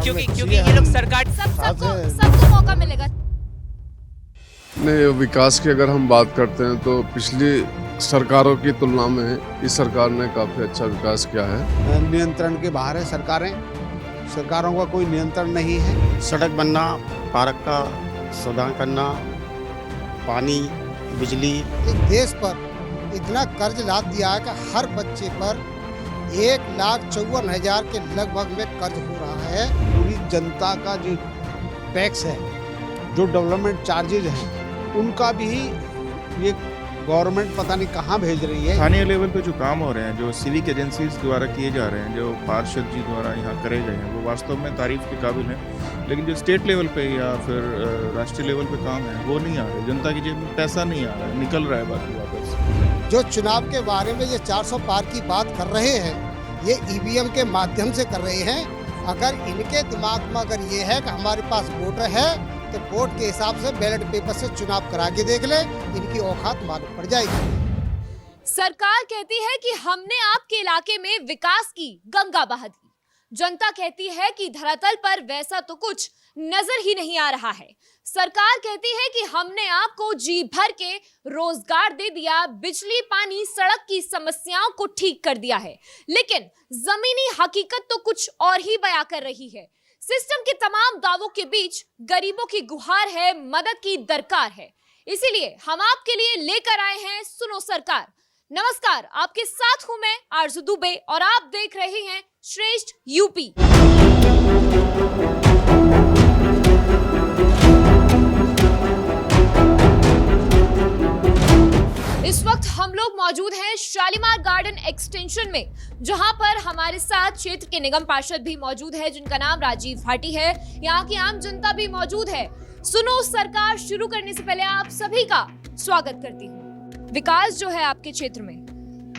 क्योंकि ये लोग सरकार सबको मौका मिलेगा। नहीं, विकास की अगर हम बात करते हैं तो पिछली सरकारों की तुलना में इस सरकार ने काफ़ी अच्छा विकास किया है। नियंत्रण के बाहर है सरकारों का कोई नियंत्रण नहीं है। सड़क बनना, पार्क का सुधार करना, पानी, बिजली। एक देश पर इतना कर्ज लाद दिया है कि हर बच्चे पर 1,54,000 के लगभग में कर्ज हो रहा है। पूरी जनता का जो टैक्स है, जो डेवलपमेंट चार्जेज हैं, उनका भी ये गवर्नमेंट पता नहीं कहाँ भेज रही है। स्थानीय लेवल पे जो काम हो रहे हैं, जो सिविक एजेंसीज द्वारा किए जा रहे हैं, जो पार्षद जी द्वारा यहाँ करे गए हैं, वो वास्तव में तारीफ के काबिल हैं। लेकिन जो स्टेट लेवल पे या फिर राष्ट्रीय लेवल पे काम है, वो नहीं आ रहे। जनता की जेब में पैसा नहीं आ रहा है, निकल रहा है बाकी वापस। जो चुनाव के बारे में ये 400 पार की बात कर रहे हैं, ये ईवीएम के माध्यम से कर रहे हैं। अगर इनके दिमाग में अगर ये है कि हमारे पास वोटर है तो वोट के हिसाब से बैलेट पेपर से चुनाव करा के देख ले, इनकी औकात मालूम पड़ जाएगी। सरकार कहती है कि हमने आपके इलाके में विकास की गंगा बहा दी। जनता कहती है कि धरातल पर वैसा तो कुछ नजर ही नहीं आ रहा है। सरकार कहती है कि हमने आपको जी भर के रोजगार दे दिया, बिजली, पानी, सड़क की समस्याओं को ठीक कर दिया है। लेकिन जमीनी हकीकत तो कुछ और ही बयां कर रही है। सिस्टम के तमाम दावों के बीच गरीबों की गुहार है, मदद की दरकार है। इसीलिए हम आपके लिए लेकर आए हैं सुनो सरकार। नमस्कार, आपके साथ हूं मैं आरजू दुबे और आप देख रहे हैं श्रेष्ठ यूपी। इस वक्त हम लोग मौजूद हैं शालीमार गार्डन एक्सटेंशन में, जहां पर हमारे साथ क्षेत्र के निगम पार्षद भी मौजूद है, जिनका नाम राजीव भाटी है। यहाँ की आम जनता भी मौजूद है। सुनो सरकार शुरू करने से पहले आप सभी का स्वागत करती हूँ। विकास जो है आपके क्षेत्र में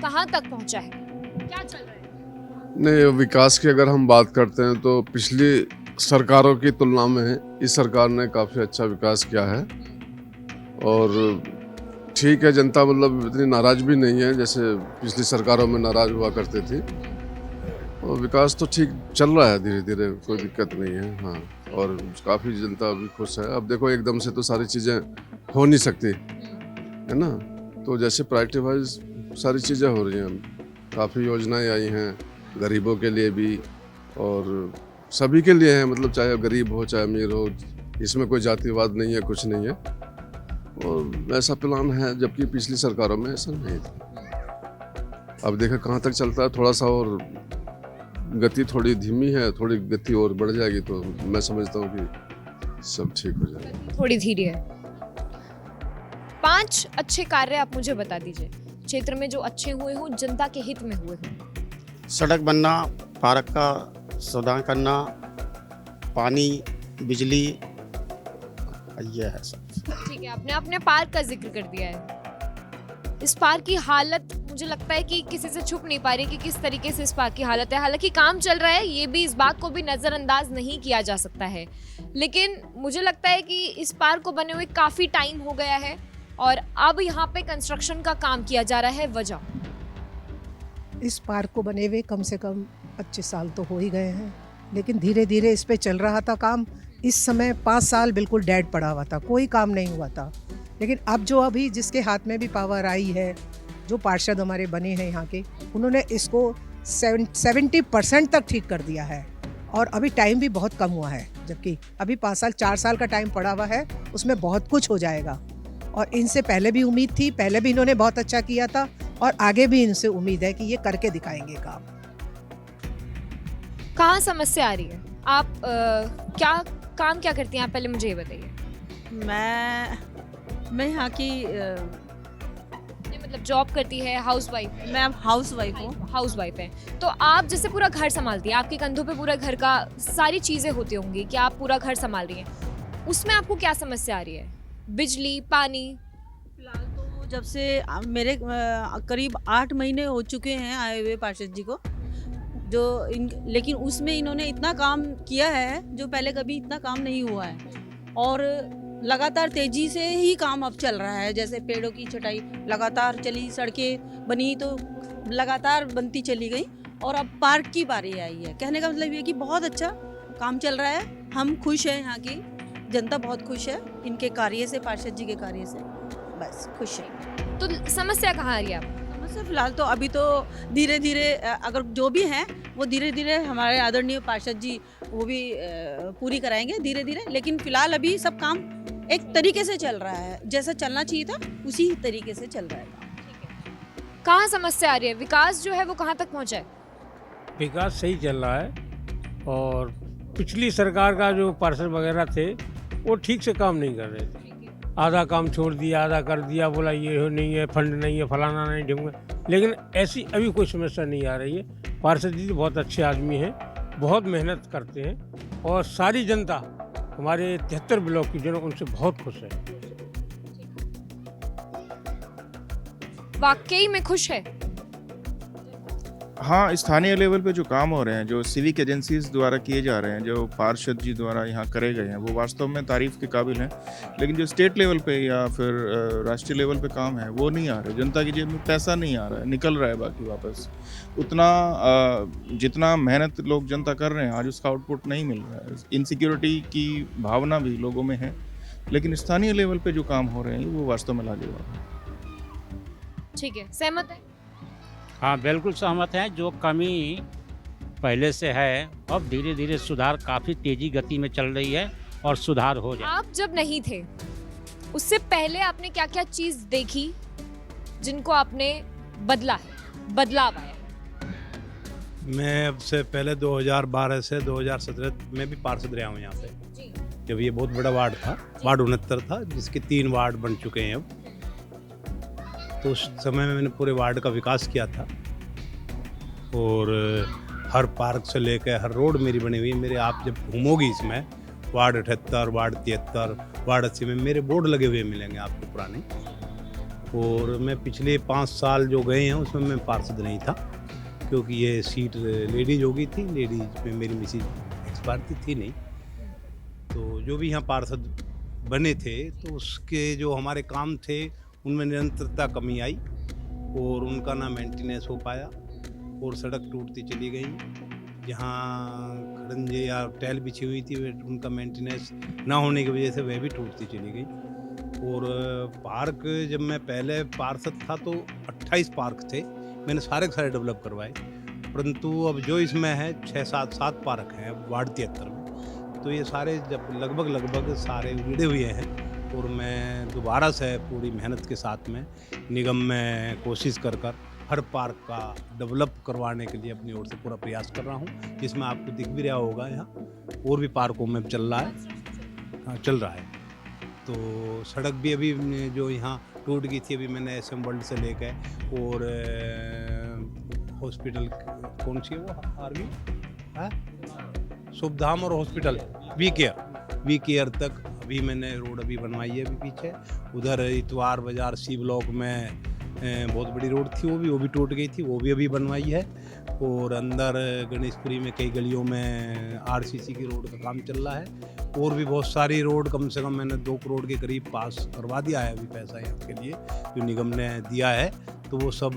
कहाँ तक पहुँचा है, क्या चल रहा है? नहीं, विकास की अगर हम बात करते हैं तो पिछली सरकारों की तुलना में इस सरकार ने काफ़ी अच्छा विकास किया है। और ठीक है, जनता मतलब इतनी नाराज़ भी नहीं है जैसे पिछली सरकारों में नाराज़ हुआ करती थी। और विकास तो ठीक चल रहा है, धीरे धीरे, कोई दिक्कत नहीं है। हाँ, और काफ़ी जनता भी खुश है। अब देखो, एकदम से तो सारी चीज़ें हो नहीं सकती है ना, तो जैसे प्रायोरिटी वाइज सारी चीज़ें हो रही हैं। काफ़ी योजनाएं आई हैं गरीबों के लिए भी और सभी के लिए हैं, मतलब चाहे गरीब हो चाहे अमीर हो, इसमें कोई जातिवाद नहीं है, कुछ नहीं है। और ऐसा प्लान है, जबकि पिछली सरकारों में ऐसा नहीं था। अब देखा कहाँ तक चलता है। थोड़ा सा और गति थोड़ी धीमी है, थोड़ी गति और बढ़ जाएगी तो मैं समझता हूँ कि सब ठीक हो जाएगा। थोड़ी धीरे है। 5 अच्छे कार्य आप मुझे बता दीजिए क्षेत्र में जो अच्छे हुए हों, जनता के हित में हुए हों। सड़क बनना, पार्क का सुधार करना, पानी, बिजली, ये है सब। ठीक है, आपने अपने पार्क का जिक्र कर दिया है। इस पार्क की हालत मुझे लगता है कि किसी से छुप नहीं पा रही कि किस तरीके से इस पार्क की हालत है। हालांकि काम चल रहा है, ये भी, इस बात को भी नज़रअंदाज नहीं किया जा सकता है। लेकिन मुझे लगता है कि इस पार्क को बने हुए काफ़ी टाइम हो गया है और अब यहाँ पे कंस्ट्रक्शन का काम किया जा रहा है। वजह, इस पार्क को बने हुए कम से कम 25 साल तो हो ही गए हैं, लेकिन धीरे धीरे इस पे चल रहा था काम। इस समय 5 साल बिल्कुल डेड पड़ा हुआ था, कोई काम नहीं हुआ था। लेकिन अब जो अभी जिसके हाथ में भी पावर आई है, जो पार्षद हमारे बने हैं यहाँ के, उन्होंने इसको 70% तक ठीक कर दिया है। और अभी टाइम भी बहुत कम हुआ है, जबकि अभी 5 साल 4 साल का टाइम पड़ा हुआ है, उसमें बहुत कुछ हो जाएगा। और इनसे पहले भी उम्मीद थी, पहले भी इन्होंने बहुत अच्छा किया था और आगे भी इनसे उम्मीद है कि ये करके दिखाएंगे काम। कहाँ समस्या आ रही है? आप क्या काम क्या करती हैं आप, पहले मुझे ये बताइए। मैं यहाँ की मतलब जॉब करती है, हाउसवाइफ? मैं अब हाउसवाइफ हूँ। हाउसवाइफ है तो आप जैसे पूरा घर संभालती हैं, आपके कंधों पे पूरा घर का सारी चीजें होती होंगी कि आप पूरा घर संभाल रही हैं, उसमें आपको क्या समस्या आ रही है? बिजली, पानी? फिलहाल तो जब से मेरे करीब 8 महीने हो चुके हैं आए हुए पार्षद जी को, लेकिन उसमें इन्होंने इतना काम किया है जो पहले कभी इतना काम नहीं हुआ है। और लगातार तेजी से ही काम अब चल रहा है। जैसे पेड़ों की छटाई लगातार चली, सड़कें बनी तो लगातार बनती चली गई, और अब पार्क की बारी आई है। कहने का मतलब ये कि बहुत अच्छा काम चल रहा है। हम खुश हैं, यहाँ की जनता बहुत खुश है इनके कार्य से, पार्षद जी के कार्य से, बस खुश है। तो समस्या कहाँ आ रही है आपको? समस्या फिलहाल तो अभी तो धीरे धीरे अगर जो भी हैं वो धीरे धीरे हमारे आदरणीय पार्षद जी वो भी पूरी कराएंगे धीरे धीरे, लेकिन फिलहाल अभी सब काम एक तरीके से चल रहा है, जैसा चलना चाहिए था उसी तरीके से चल रहा है काम। कहाँ समस्या आ रही है? विकास जो है वो कहाँ तक पहुँचा है? विकास सही चल रहा है और पिछली सरकार का जो पार्षद वगैरह थे वो ठीक से काम नहीं कर रहे थे। आधा काम छोड़ दिया, आधा कर दिया, बोला ये नहीं है, फंड नहीं है, फलाना नहीं, ढिमका। लेकिन ऐसी अभी कोई समस्या नहीं आ रही है। पार्षद जी बहुत अच्छे आदमी हैं, बहुत मेहनत करते हैं और सारी जनता हमारे 73 ब्लॉक की जनता उनसे बहुत खुश है। वाकई में खुश है? हाँ, स्थानीय लेवल पे जो काम हो रहे हैं, जो सिविक एजेंसीज द्वारा किए जा रहे हैं, जो पार्षद जी द्वारा यहाँ करे गए हैं, वो वास्तव में तारीफ के काबिल हैं। लेकिन जो स्टेट लेवल पे या फिर राष्ट्रीय लेवल पे काम है वो नहीं आ रहे। जनता की जेब में पैसा नहीं आ रहा है, निकल रहा है बाकी वापस। उतना जितना मेहनत लोग जनता कर रहे हैं आज उसका आउटपुट नहीं मिल रहा है। इनसिक्योरिटी की भावना भी लोगों में है, लेकिन स्थानीय लेवल पे जो काम हो रहे हैं वो वास्तव में लाजवाब है। ठीक है, सहमत है? हाँ, बिल्कुल सहमत हैं। जो कमी पहले से है अब धीरे धीरे सुधार काफ़ी तेजी गति में चल रही है और सुधार हो जाए। आप जब नहीं थे उससे पहले आपने क्या क्या चीज देखी जिनको आपने बदला है, बदलाव आया है? मैं अब से पहले 2012 से 2017 में भी पार्षद रहा हूँ यहाँ पे। जब ये बहुत बड़ा वार्ड था, वार्ड 69 था, जिसके 3 वार्ड बन चुके हैं अब। तो उस समय में मैंने पूरे वार्ड का विकास किया था और हर पार्क से लेकर हर रोड मेरी बनी हुई है। मेरे आप जब घूमोगी इसमें वार्ड 78, वार्ड 73, वार्ड 80 में मेरे बोर्ड लगे हुए मिलेंगे आपको पुराने। और मैं पिछले 5 साल जो गए हैं उसमें मैं पार्षद नहीं था, क्योंकि ये सीट लेडीज हो गई थी। लेडीज में मेरी मिसेज एक्सपायर थी नहीं। तो जो भी यहाँ पार्षद बने थे तो उसके जो हमारे काम थे उनमें निरंतरता कमी आई और उनका ना मेंटेनेंस हो पाया और सड़क टूटती चली गई। जहाँ खड़ंजे या टाइल बिछी हुई थी उनका मेंटेनेंस ना होने की वजह से वह भी टूटती चली गई। और पार्क जब मैं पहले पार्षद था तो 28 पार्क थे, मैंने सारे के सारे डेवलप करवाए। परंतु अब जो इसमें है 6-7 पार्क हैं वार्ड 73 में। तो ये सारे जब लगभग सारे उजड़े हुए हैं और मैं दोबारा से पूरी मेहनत के साथ में निगम में कोशिश कर हर पार्क का डेवलप करवाने के लिए अपनी ओर से पूरा प्रयास कर रहा हूँ, जिसमें आपको दिख भी रहा होगा यहाँ और भी पार्कों में चल रहा है। तो सड़क भी अभी जो यहाँ टूट गई थी, अभी मैंने SM वर्ल्ड से लेकर और हॉस्पिटल कौन सी है वो आर्मी शुभधाम और हॉस्पिटल वी केयर तक अभी मैंने रोड अभी बनवाई है। अभी पीछे उधर इतवार बाजार C ब्लॉक में बहुत बड़ी रोड थी, वो भी टूट गई थी, वो भी अभी बनवाई है। और अंदर गणेशपुरी में कई गलियों में RCC की रोड का काम चल रहा है। और भी बहुत सारी रोड, कम से कम मैंने 2 करोड़ के करीब पास करवा दिया है अभी पैसा यहाँ के लिए जो निगम ने दिया है। तो वो सब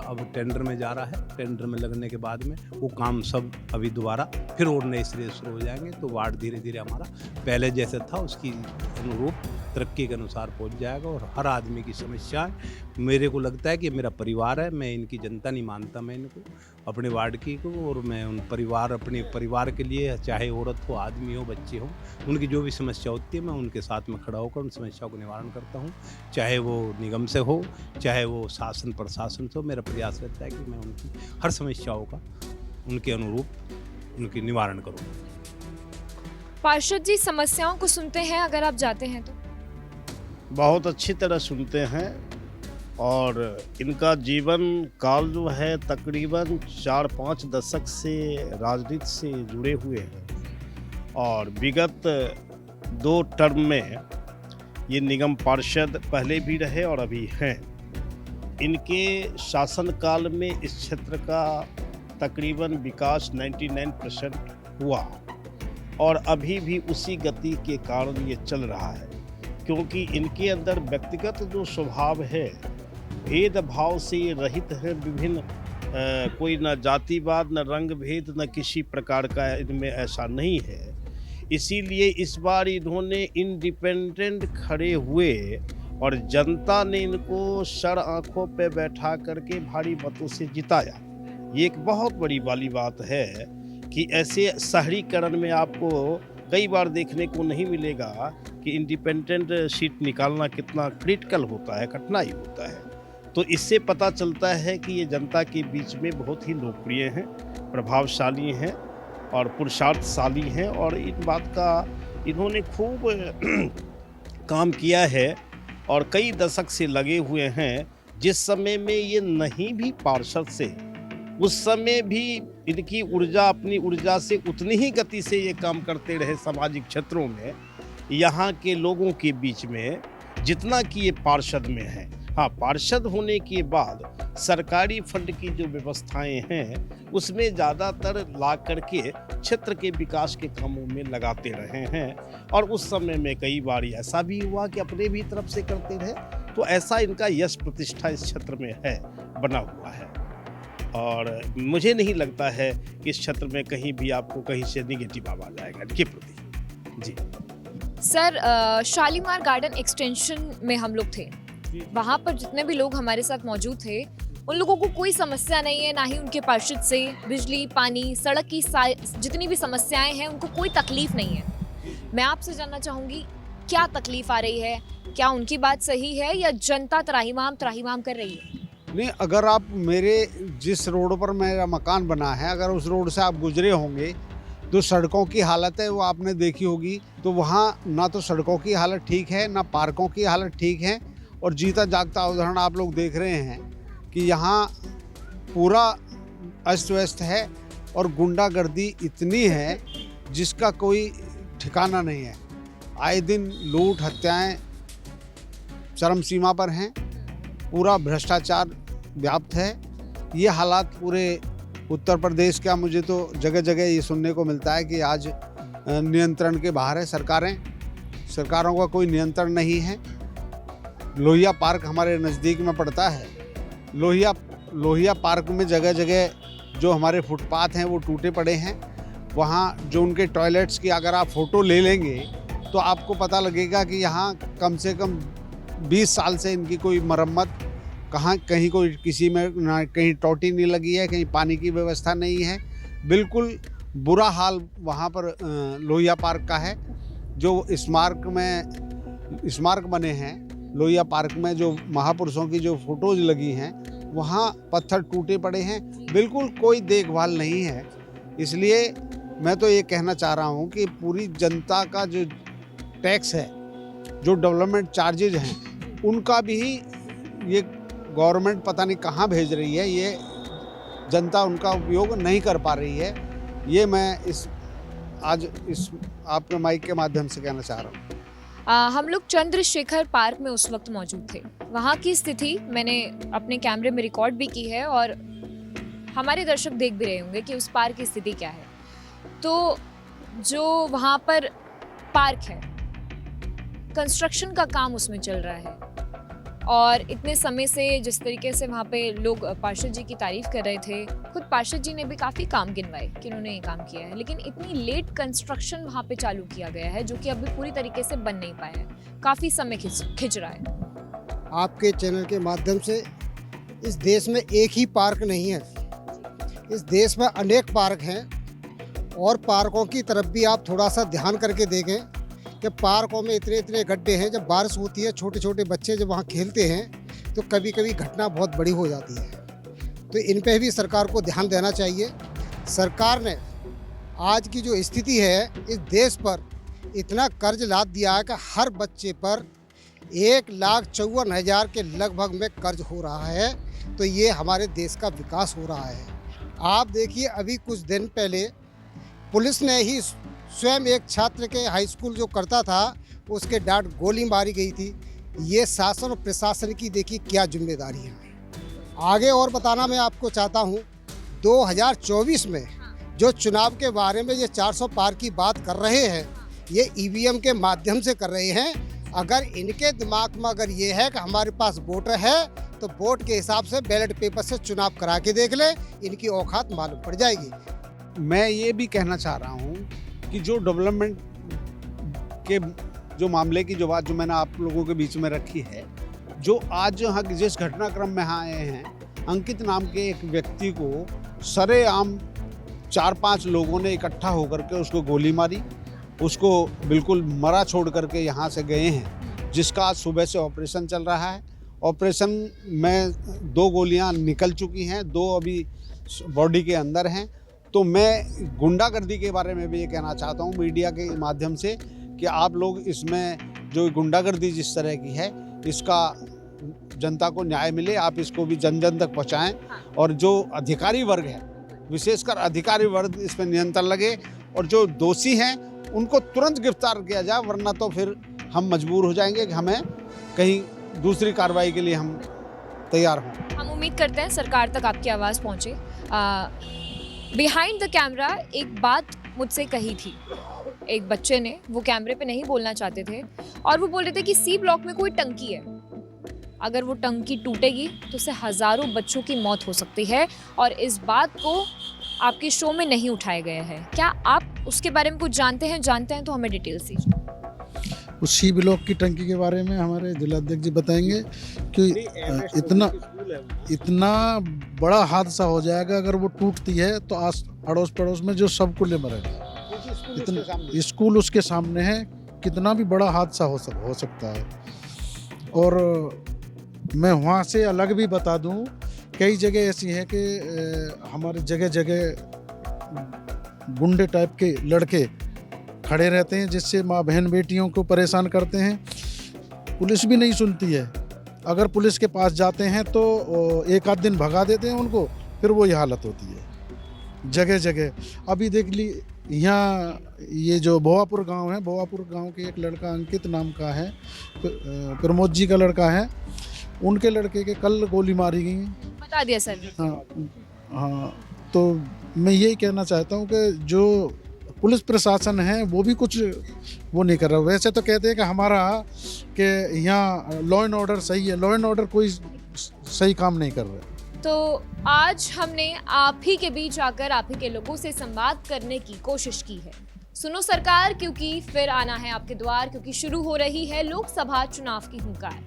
अब टेंडर में जा रहा है। टेंडर में लगने के बाद में वो काम सब अभी दोबारा फिर और नए सिरे शुरू हो जाएंगे। तो वार्ड धीरे धीरे हमारा पहले जैसे था उसकी अनुरूप तरक्की के अनुसार पहुंच जाएगा। और हर आदमी की समस्याएं, मेरे को लगता है कि मेरा परिवार है, मैं इनकी जनता नहीं मानता मैं इनको अपने वार्ड की को। और मैं उन अपने परिवार के लिए, चाहे औरत हो, आदमी हो, बच्चे हो, उनकी जो भी समस्या होती है मैं उनके साथ में खड़ा होकर उन समस्याओं को निवारण करता हूँ। चाहे वो निगम से हो, चाहे वो शासन प्रशासन से हो, मेरा प्रयास रहता है कि मैं उनकी हर समस्याओं का उनके अनुरूप उनकी निवारण करूँ। पार्षद जी समस्याओं को सुनते हैं अगर आप जाते हैं तो? बहुत अच्छी तरह सुनते हैं और इनका जीवन काल जो है तकरीबन 4-5 दशक से राजनीति से जुड़े हुए हैं। और विगत 2 टर्म में ये निगम पार्षद पहले भी रहे और अभी हैं। इनके शासनकाल में इस क्षेत्र का तकरीबन विकास 99% हुआ और अभी भी उसी गति के कारण ये चल रहा है, क्योंकि इनके अंदर व्यक्तिगत जो स्वभाव है, भेदभाव से ये रहित हैं, विभिन्न कोई न जातिवाद, न रंग भेद, न किसी प्रकार का इनमें ऐसा नहीं है। इसीलिए इस बार इन्होंने इंडिपेंडेंट खड़े हुए और जनता ने इनको सड़ आंखों पे बैठा करके भारी मतों से जिताया। ये एक बहुत बड़ी वाली बात है कि ऐसे शहरीकरण में आपको कई बार देखने को नहीं मिलेगा कि इंडिपेंडेंट सीट निकालना कितना क्रिटिकल होता है, कठिनाई होता है। तो इससे पता चलता है कि ये जनता के बीच में बहुत ही लोकप्रिय हैं, प्रभावशाली हैं और पुरुषार्थशाली हैं और इन बात का इन्होंने खूब काम किया है और कई दशक से लगे हुए हैं। जिस समय में ये नहीं भी पार्षद से, उस समय भी इनकी ऊर्जा अपनी ऊर्जा से उतनी ही गति से ये काम करते रहे सामाजिक क्षेत्रों में, यहाँ के लोगों के बीच में, जितना कि ये पार्षद में है। हाँ, पार्षद होने के बाद सरकारी फंड की जो व्यवस्थाएं हैं उसमें ज़्यादातर ला करके क्षेत्र के विकास के कामों में लगाते रहे हैं और उस समय में कई बार ऐसा भी हुआ कि अपने भी तरफ से करते रहे। तो ऐसा इनका यश प्रतिष्ठा इस क्षेत्र में है, बना हुआ है और मुझे नहीं लगता है कि इस क्षेत्र में कहीं भी आपको कहीं से निगेटिव आवाज आएगा इनके प्रति। जी सर, शालीमार गार्डन एक्सटेंशन में हम लोग थे, वहाँ पर जितने भी लोग हमारे साथ मौजूद थे उन लोगों को कोई समस्या नहीं है, ना ही उनके पार्षद से बिजली, पानी, सड़क की जितनी भी समस्याएं हैं उनको कोई तकलीफ नहीं है। मैं आपसे जानना चाहूँगी क्या तकलीफ आ रही है, क्या उनकी बात सही है या जनता त्राहिमाम कर रही है? नहीं, अगर आप मेरे जिस रोड पर मेरा मकान बना है, अगर उस रोड से आप गुजरे होंगे तो सड़कों की हालत है वो आपने देखी होगी। तो वहाँ ना तो सड़कों की हालत ठीक है, ना पार्कों की हालत ठीक है और जीता जागता उदाहरण आप लोग देख रहे हैं कि यहाँ पूरा अस्त व्यस्त है और गुंडागर्दी इतनी है जिसका कोई ठिकाना नहीं है। आए दिन लूट, हत्याएं चरम सीमा पर हैं, पूरा भ्रष्टाचार व्याप्त है। ये हालात पूरे उत्तर प्रदेश का, मुझे तो जगह जगह ये सुनने को मिलता है कि आज नियंत्रण के बाहर है सरकारों का कोई नियंत्रण नहीं है। लोहिया पार्क हमारे नज़दीक में पड़ता है। लोहिया पार्क में जगह जगह जो हमारे फुटपाथ हैं वो टूटे पड़े हैं। वहाँ जो उनके टॉयलेट्स की अगर आप फ़ोटो ले लेंगे तो आपको पता लगेगा कि यहाँ कम से कम 20 साल से इनकी कोई मरम्मत कहीं कोई किसी में ना कहीं टोटी नहीं लगी है, कहीं पानी की व्यवस्था नहीं है। बिल्कुल बुरा हाल वहाँ पर लोहिया पार्क का है। जो स्मारक बने हैं लोहिया पार्क में, जो महापुरुषों की जो फोटोज लगी हैं, वहाँ पत्थर टूटे पड़े हैं, बिल्कुल कोई देखभाल नहीं है। इसलिए मैं तो ये कहना चाह रहा हूँ कि पूरी जनता का जो टैक्स है, जो डेवलपमेंट चार्जेज हैं, उनका भी ये गवर्नमेंट पता नहीं कहाँ भेज रही है, ये जनता उनका उपयोग नहीं कर पा रही है। ये मैं आज आपके माइक के माध्यम से कहना चाह रहा हूँ। हम लोग चंद्रशेखर पार्क में उस वक्त मौजूद थे। वहाँ की स्थिति मैंने अपने कैमरे में रिकॉर्ड भी की है और हमारे दर्शक देख भी रहे होंगे कि उस पार्क की स्थिति क्या है। तो जो वहाँ पर पार्क है, कंस्ट्रक्शन का काम उसमें चल रहा है और इतने समय से जिस तरीके से वहाँ पे लोग पार्षद जी की तारीफ कर रहे थे, खुद पार्षद जी ने भी काफ़ी काम गिनवाए कि उन्होंने ये काम किया है, लेकिन इतनी लेट कंस्ट्रक्शन वहाँ पे चालू किया गया है जो कि अभी पूरी तरीके से बन नहीं पाया है, काफ़ी समय खिंच रहा है। आपके चैनल के माध्यम से, इस देश में एक ही पार्क नहीं है, इस देश में अनेक पार्क हैं और पार्कों की तरफ भी आप थोड़ा सा ध्यान करके देखें कि पार्कों में इतने गड्ढे हैं। जब बारिश होती है, छोटे छोटे बच्चे जब वहाँ खेलते हैं तो कभी कभी घटना बहुत बड़ी हो जाती है। तो इन पे भी सरकार को ध्यान देना चाहिए। सरकार ने आज की जो स्थिति है, इस देश पर इतना कर्ज लाद दिया है कि हर बच्चे पर 1,54,000 के लगभग में कर्ज हो रहा है। तो ये हमारे देश का विकास हो रहा है। आप देखिए, अभी कुछ दिन पहले पुलिस ने ही स्वयं एक छात्र के हाई स्कूल जो करता था उसके डांट गोली मारी गई थी। ये शासन और प्रशासन की देखिए क्या जिम्मेदारी है। आगे और बताना मैं आपको चाहता हूँ, 2024 में जो चुनाव के बारे में ये 400 पार की बात कर रहे हैं, ये ईवीएम के माध्यम से कर रहे हैं। अगर इनके दिमाग में अगर ये है कि हमारे पास वोटर है तो वोट के हिसाब से बैलेट पेपर से चुनाव करा के देख ले, इनकी औकात मालूम पड़ जाएगी। मैं ये भी कहना चाह रहा हूँ कि जो डेवलपमेंट के जो मामले की जो बात जो मैंने आप लोगों के बीच में रखी है, जो आज यहाँ जिस घटनाक्रम में यहाँ आए हैं, अंकित नाम के एक व्यक्ति को सरेआम 4-5 लोगों ने इकट्ठा होकर के उसको गोली मारी, उसको बिल्कुल मरा छोड़ करके यहाँ से गए हैं, जिसका आज सुबह से ऑपरेशन चल रहा है। ऑपरेशन में 2 गोलियाँ निकल चुकी हैं, 2 अभी बॉडी के अंदर हैं। तो मैं गुंडागर्दी के बारे में भी ये कहना चाहता हूँ मीडिया के माध्यम से कि आप लोग इसमें जो गुंडागर्दी जिस तरह की है, इसका जनता को न्याय मिले, आप इसको भी जन जन तक पहुँचाएँ और जो अधिकारी वर्ग है, विशेषकर अधिकारी वर्ग इस पर नियंत्रण लगे और जो दोषी हैं उनको तुरंत गिरफ्तार किया जाए, वरना तो फिर हम मजबूर हो जाएंगे कि हमें कहीं दूसरी कार्रवाई के लिए हम तैयार हों। हम उम्मीद करते हैं सरकार तक आपकी आवाज़ पहुँचे। बिहाइंड द कैमरा एक बात मुझसे कही थी एक बच्चे ने, वो कैमरे पे नहीं बोलना चाहते थे और वो बोल रहे थे कि सी ब्लॉक में कोई टंकी है, अगर वो टंकी टूटेगी तो उससे हज़ारों बच्चों की मौत हो सकती है और इस बात को आपके शो में नहीं उठाया गया है। क्या आप उसके बारे में कुछ जानते हैं तो हमें डिटेल्स दीजिए। उस सी ब्लॉक की टंकी के बारे में हमारे जिलाध्यक्ष जी बताएंगे कि इतना बड़ा हादसा हो जाएगा अगर वो टूटती है तो अड़ोस पड़ोस में जो सब कुल मरेगा। इतना स्कूल उसके सामने है, कितना भी बड़ा हादसा हो सकता है। और मैं वहाँ से अलग भी बता दूँ, कई जगह ऐसी हैं कि हमारे जगह गुंडे टाइप के लड़के खड़े रहते हैं, जिससे माँ बहन बेटियों को परेशान करते हैं। पुलिस भी नहीं सुनती है, अगर पुलिस के पास जाते हैं तो एक आध दिन भगा देते हैं उनको, फिर वही हालत होती है जगह जगह। अभी देख ली यहाँ ये जो भोवापुर गांव है, भोवापुर गांव के एक लड़का अंकित नाम का है, प्रमोद जी का लड़का है, उनके लड़के के कल गोली मारी गई। बता दिया सर। हाँ, तो मैं यही कहना चाहता हूँ कि जो पुलिस प्रशासन है वो भी कुछ वो नहीं कर रहा। वैसे तो कहते हैं कि हमारा कि यहाँ लॉ एंड ऑर्डर सही है, लॉ एंड ऑर्डर कोई सही काम नहीं कर रहा। तो आज हमने आप ही के बीच आकर आप ही के लोगों से संवाद करने की कोशिश की है। सुनो सरकार, क्योंकि फिर आना है आपके द्वार, क्योंकि शुरू हो रही है लोकसभा चुनाव की हुंकार।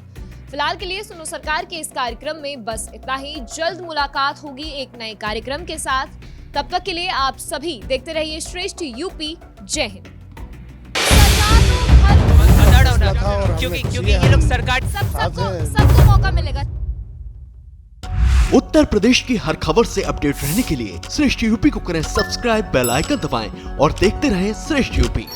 फिलहाल के लिए सुनो सरकार के इस कार्यक्रम में बस इतना ही। जल्द मुलाकात होगी एक नए कार्यक्रम के साथ। तब तक के लिए आप सभी देखते रहिए श्रेष्ठ यूपी। जय हिंद। क्योंकि ये लोग सरकार सबको मौका मिलेगा। उत्तर प्रदेश की हर खबर से अपडेट रहने के लिए श्रेष्ठ यूपी को करें सब्सक्राइब, बेल आइकन दबाएं और देखते रहें श्रेष्ठ यूपी।